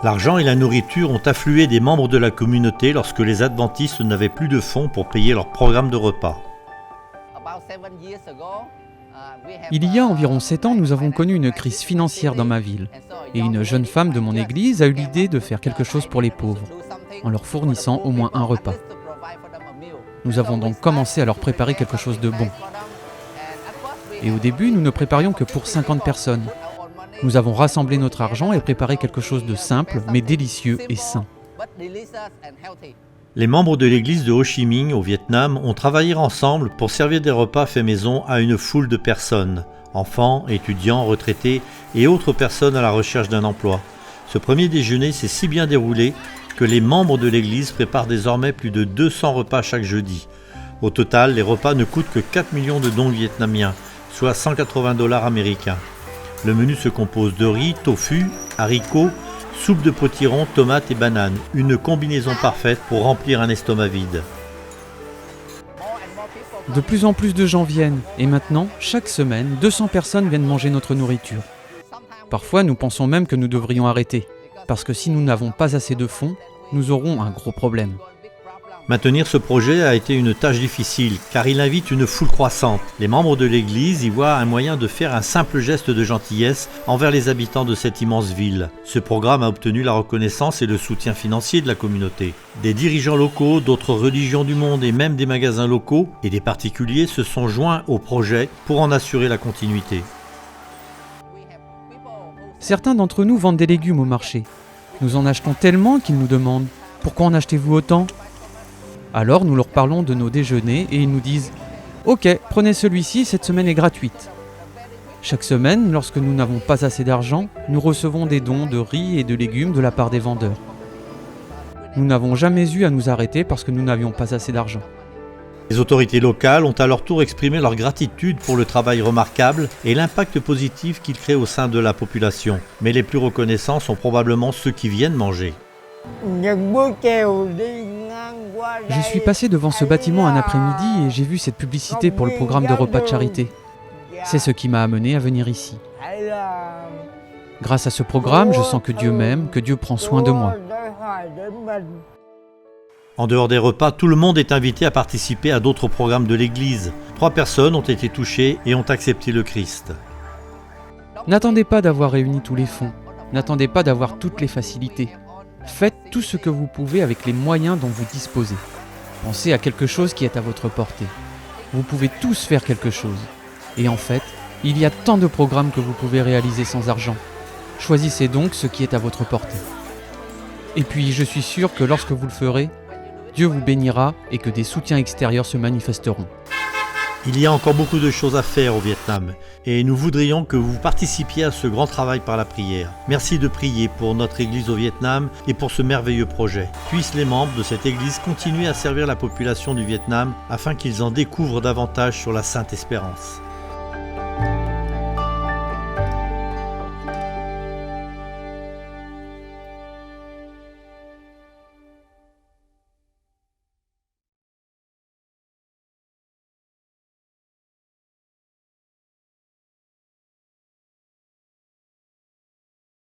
L'argent et la nourriture ont afflué des membres de la communauté lorsque les adventistes n'avaient plus de fonds pour payer leur programme de repas. Il y a environ 7 ans, nous avons connu une crise financière dans ma ville. Et une jeune femme de mon église a eu l'idée de faire quelque chose pour les pauvres, en leur fournissant au moins un repas. Nous avons donc commencé à leur préparer quelque chose de bon. Et au début, nous ne préparions que pour 50 personnes. Nous avons rassemblé notre argent et préparé quelque chose de simple, mais délicieux et sain. Les membres de l'église de Ho Chi Minh au Vietnam ont travaillé ensemble pour servir des repas faits maison à une foule de personnes, enfants, étudiants, retraités et autres personnes à la recherche d'un emploi. Ce premier déjeuner s'est si bien déroulé que les membres de l'église préparent désormais plus de 200 repas chaque jeudi. Au total, les repas ne coûtent que 4 millions de dong vietnamiens, soit 180 $ américains. Le menu se compose de riz, tofu, haricots, soupe de potiron, tomates et bananes. Une combinaison parfaite pour remplir un estomac vide. De plus en plus de gens viennent, et maintenant, chaque semaine, 200 personnes viennent manger notre nourriture. Parfois, nous pensons même que nous devrions arrêter, parce que si nous n'avons pas assez de fonds, nous aurons un gros problème. Maintenir ce projet a été une tâche difficile, car il invite une foule croissante. Les membres de l'église y voient un moyen de faire un simple geste de gentillesse envers les habitants de cette immense ville. Ce programme a obtenu la reconnaissance et le soutien financier de la communauté. Des dirigeants locaux, d'autres religions du monde et même des magasins locaux et des particuliers se sont joints au projet pour en assurer la continuité. Certains d'entre nous vendent des légumes au marché. Nous en achetons tellement qu'ils nous demandent « Pourquoi en achetez-vous autant ?» Alors nous leur parlons de nos déjeuners et ils nous disent « Ok, prenez celui-ci, cette semaine est gratuite. » Chaque semaine, lorsque nous n'avons pas assez d'argent, nous recevons des dons de riz et de légumes de la part des vendeurs. Nous n'avons jamais eu à nous arrêter parce que nous n'avions pas assez d'argent. Les autorités locales ont à leur tour exprimé leur gratitude pour le travail remarquable et l'impact positif qu'ils créent au sein de la population. Mais les plus reconnaissants sont probablement ceux qui viennent manger. Je suis passé devant ce bâtiment un après-midi et j'ai vu cette publicité pour le programme de repas de charité. C'est ce qui m'a amené à venir ici. Grâce à ce programme, je sens que Dieu m'aime, que Dieu prend soin de moi. En dehors des repas, tout le monde est invité à participer à d'autres programmes de l'Église. 3 personnes ont été touchées et ont accepté le Christ. N'attendez pas d'avoir réuni tous les fonds. N'attendez pas d'avoir toutes les facilités. Faites tout ce que vous pouvez avec les moyens dont vous disposez. Pensez à quelque chose qui est à votre portée. Vous pouvez tous faire quelque chose. Et en fait, il y a tant de programmes que vous pouvez réaliser sans argent. Choisissez donc ce qui est à votre portée. Et puis, je suis sûr que lorsque vous le ferez, Dieu vous bénira et que des soutiens extérieurs se manifesteront. Il y a encore beaucoup de choses à faire au Vietnam et nous voudrions que vous participiez à ce grand travail par la prière. Merci de prier pour notre Église au Vietnam et pour ce merveilleux projet. Puissent les membres de cette Église continuer à servir la population du Vietnam afin qu'ils en découvrent davantage sur la Sainte Espérance.